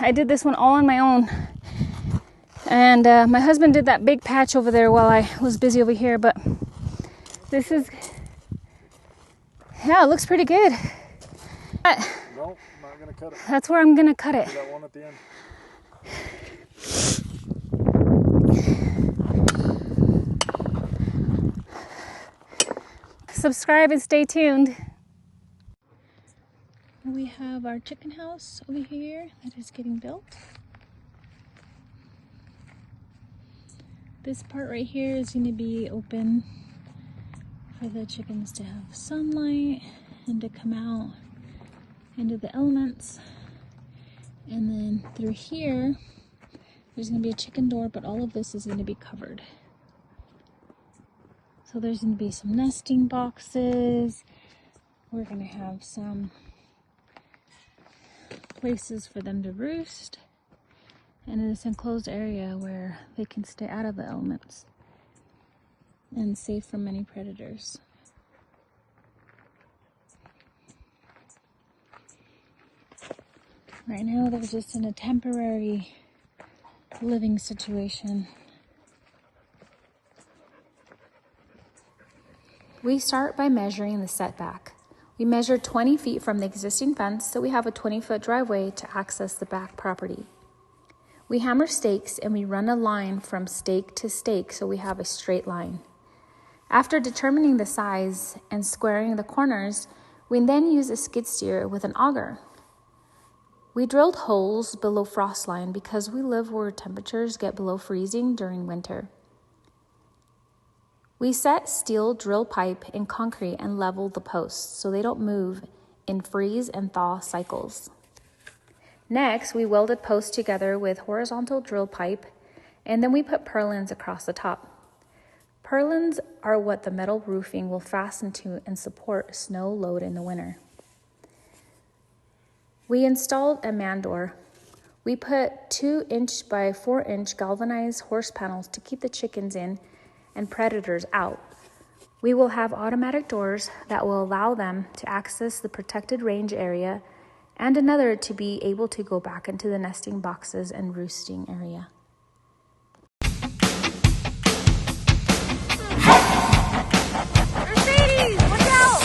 I did this one all on my own. And my husband did that big patch over there while I was busy over here. But this is, yeah, it looks pretty good. But no, I'm not going to cut it. That's where I'm going to cut it. That one at the end. Subscribe and stay tuned. We have our chicken house over here that is getting built. This part right here is going to be open for the chickens to have sunlight and to come out into the elements. And then through here, there's going to be a chicken door, but all of this is going to be covered. So there's going to be some nesting boxes. We're going to have some places for them to roost. And in this enclosed area where they can stay out of the elements and safe from any predators. Right now they're just in a temporary living situation. We start by measuring the setback. We measured 20 feet from the existing fence, so we have a 20-foot driveway to access the back property. We hammer stakes and we run a line from stake to stake so we have a straight line. After determining the size and squaring the corners, we then use a skid steer with an auger. We drilled holes below frost line because we live where temperatures get below freezing during winter. We set steel drill pipe in concrete and level the posts so they don't move in freeze and thaw cycles. Next, we welded posts together with horizontal drill pipe, and then we put purlins across the top. Purlins are what the metal roofing will fasten to and support snow load in the winter. We installed a man door. We put 2-inch by 4-inch galvanized horse panels to keep the chickens in and predators out. We will have automatic doors that will allow them to access the protected range area and another to be able to go back into the nesting boxes and roosting area. Mercedes, look out!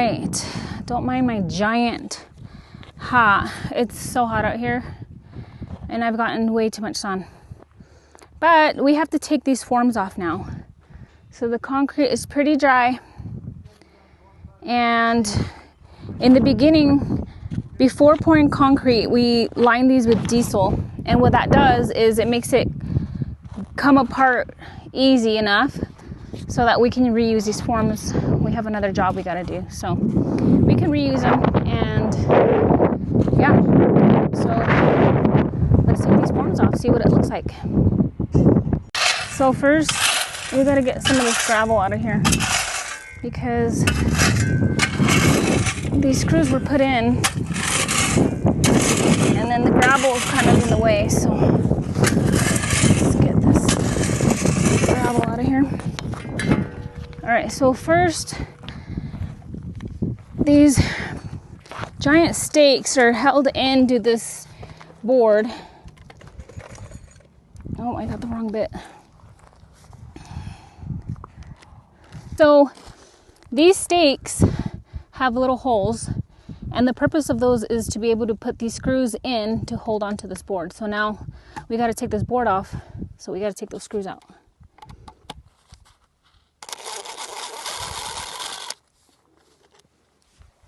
right, don't mind my giant hat. It's so hot out here and I've gotten way too much sun. But we have to take these forms off now. So the concrete is pretty dry. And in the beginning, before pouring concrete, we line these with diesel. And what that does is it makes it come apart easy enough so that we can reuse these forms. We have another job we gotta do. So we can reuse them, and yeah. So let's take these forms off, see what it looks like. So first, we gotta get some of this gravel out of here because these screws were put in and then the gravel is kind of in the way. So let's get this gravel out of here. All right, so first, these giant stakes are held into this board. Oh, I got the wrong bit. So these stakes have little holes, and the purpose of those is to be able to put these screws in to hold onto this board. So now we got to take this board off, so we got to take those screws out.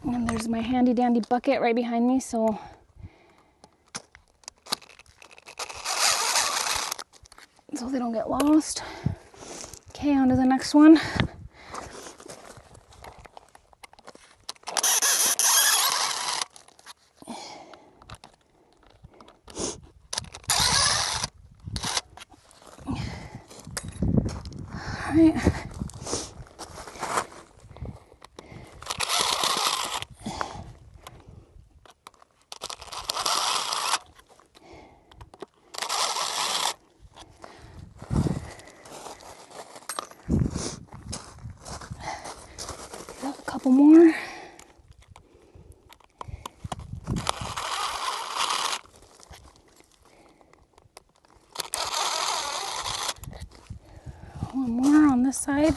And there's my handy dandy bucket right behind me, so they don't get lost. Okay, on to the next one. All right. Couple more. One more on this side.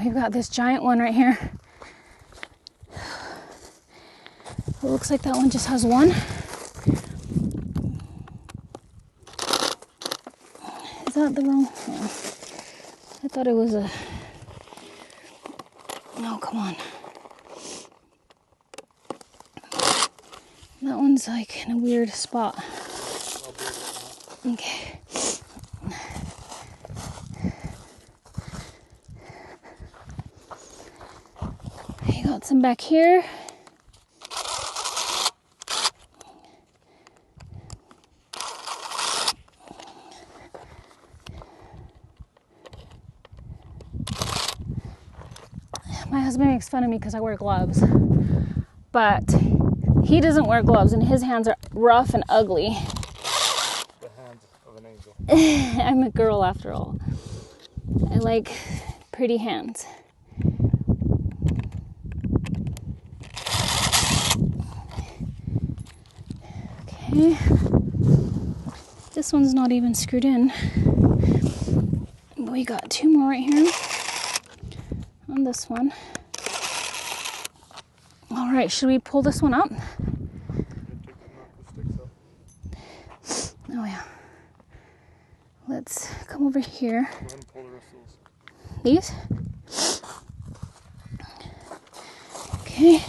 We've got this giant one right here. It looks like that one just has one. Is that the wrong? Yeah. I thought it was a... No, come on. That one's like in a weird spot. Okay. I got some back here. My husband makes fun of me because I wear gloves, but he doesn't wear gloves and his hands are rough and ugly. The hands of an angel. I'm a girl after all. I like pretty hands. Okay. This one's not even screwed in. We got two more right here on this one. All right, should we pull this one up? Oh yeah. Let's come over here. Go ahead and pull the rest of those. These? Okay.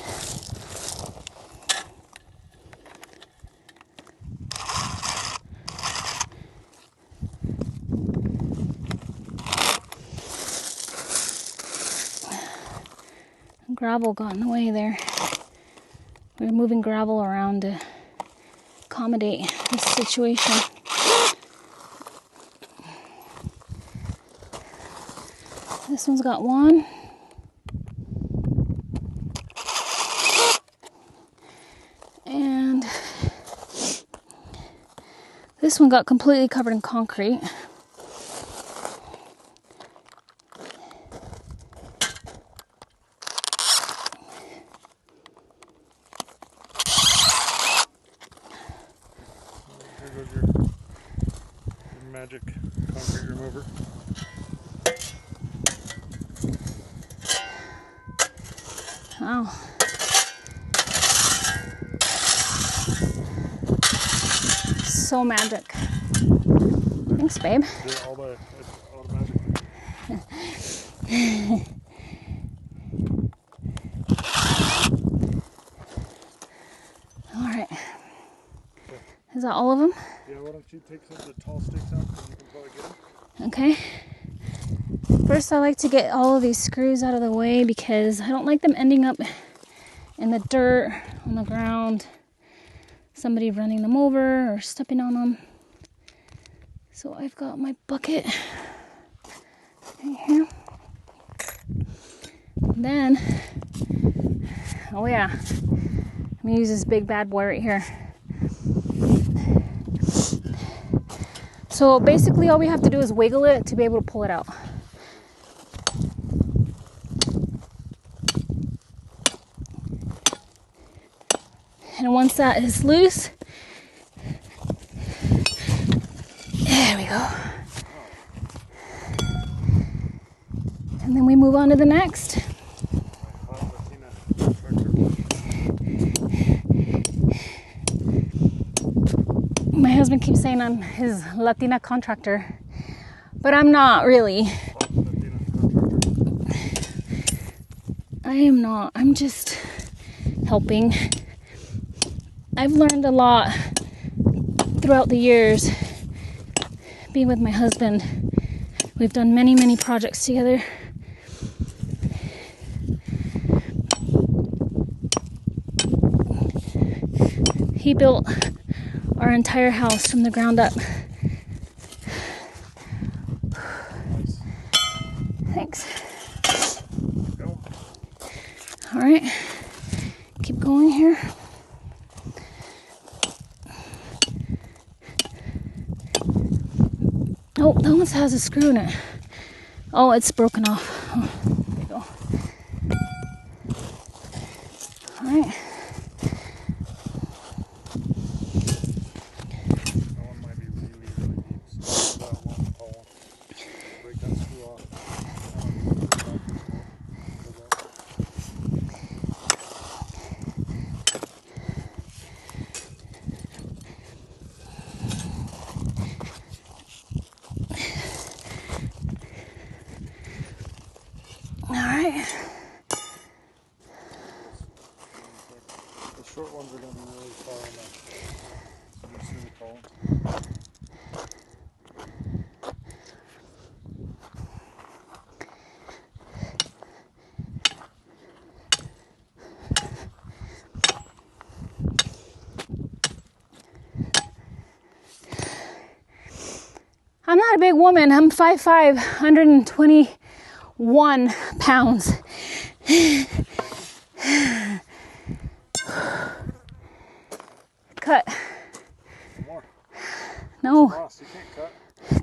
Gravel got in the way there. We're moving gravel around to accommodate this situation. This one's got one. And this one got completely covered in concrete. Here goes your magic concrete remover. Oh. So magic. Thanks, babe. It's automatic. All right. Is that all of them? Yeah, why don't you take some of the tall sticks out and you can probably get them? Okay. First, I like to get all of these screws out of the way because I don't like them ending up in the dirt, on the ground, somebody running them over or stepping on them. So I've got my bucket right here. And then, oh yeah, I'm gonna use this big bad boy right here. So basically all we have to do is wiggle it to be able to pull it out. And once that is loose, there we go. And then we move on to the next. My husband keeps saying I'm his Latina contractor, but I'm not really. I am not. I'm just helping. I've learned a lot throughout the years being with my husband. We've done many, many projects together. He built our entire house from the ground up. Nice. Thanks. All right, keep going here. Oh, that one has a screw in it. Oh, it's broken off. Oh, there you go. All right. That one might be really, really deep. So that one tall. Break that screw off. All right. The short ones are going to be really far on that. So you see the tall ones. I'm not a big woman. I'm 5'5", 121 pounds. Cut. More. No. Ross, you can't cut.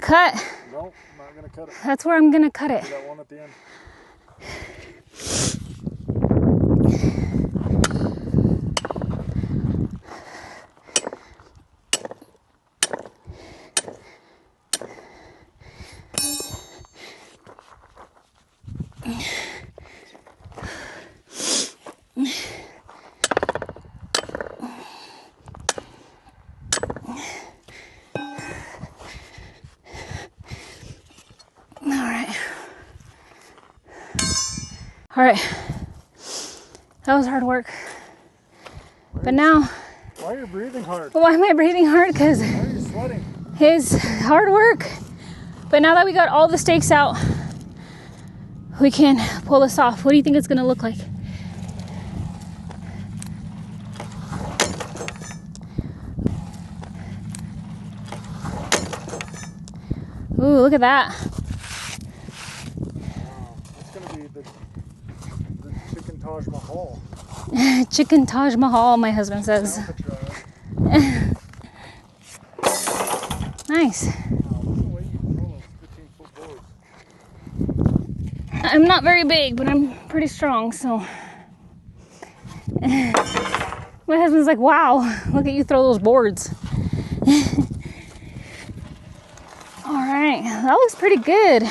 Cut. No, I'm not going to cut it. That's where I'm gonna cut it. Do that one at the end. All right. That was hard work. But now, Why are you breathing hard? why am I breathing hard? Because Why are you sweating? it's hard work. But now that we got all the stakes out, we can pull this off. What do you think it's gonna look like? Ooh, look at that. Wow, that's going to be the chicken Taj Mahal. Chicken Taj Mahal, my husband says. Alcatraz. Nice. Wow, what's the weight of all those 15-foot boards? I'm not very big, but I'm pretty strong, so. My husband's like, wow, look at you throw those boards. All right, that looks pretty good.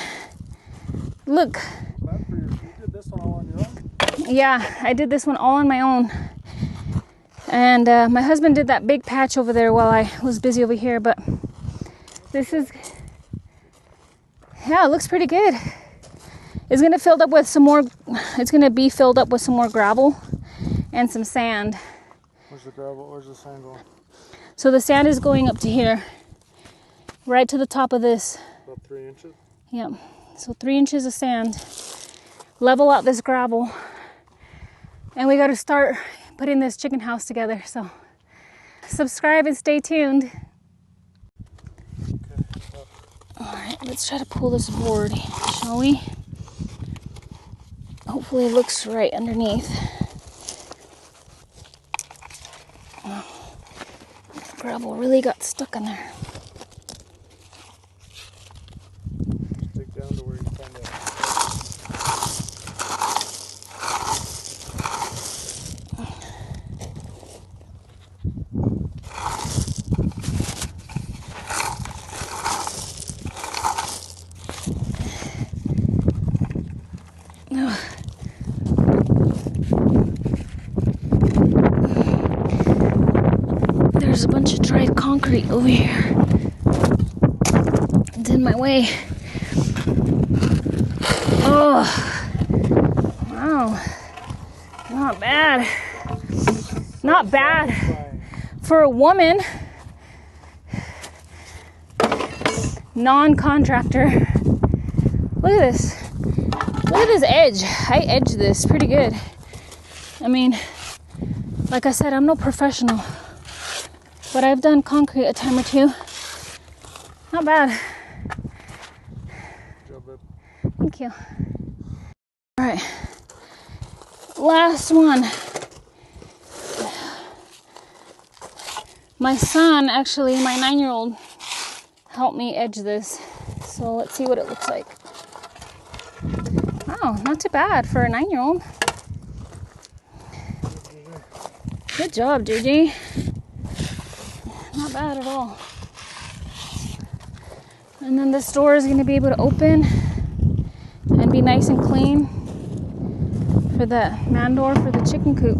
Look. You did this one all on your own? Yeah, I did this one all on my own. And my husband did that big patch over there while I was busy over here, but this is, yeah, it looks pretty good. It's gonna be filled up with some more gravel and some sand. Where's the gravel? Where's the sand going? So the sand is going up to here, right to the top of this. About 3 inches? Yep. So 3 inches of sand. Level out this gravel. And we got to start putting this chicken house together. So subscribe and stay tuned. Okay. All right, let's try to pull this board, shall we? Hopefully it looks right underneath. Oh, gravel really got stuck in there. Dig down to where you find that. There's a bunch of dry concrete over here. It's in my way. Oh, wow. Not bad. Not bad for a woman. Non-contractor. Look at this. Look at this edge. I edged this pretty good. I mean, like I said, I'm no professional, but I've done concrete a time or two. Not bad. Good job, babe. Thank you. All right. Last one. My son, actually, my 9-year-old, helped me edge this. So let's see what it looks like. Oh, not too bad for a 9-year-old. Good job, JJ. Not bad at all. And then this door is going to be able to open and be nice and clean for the man door for the chicken coop.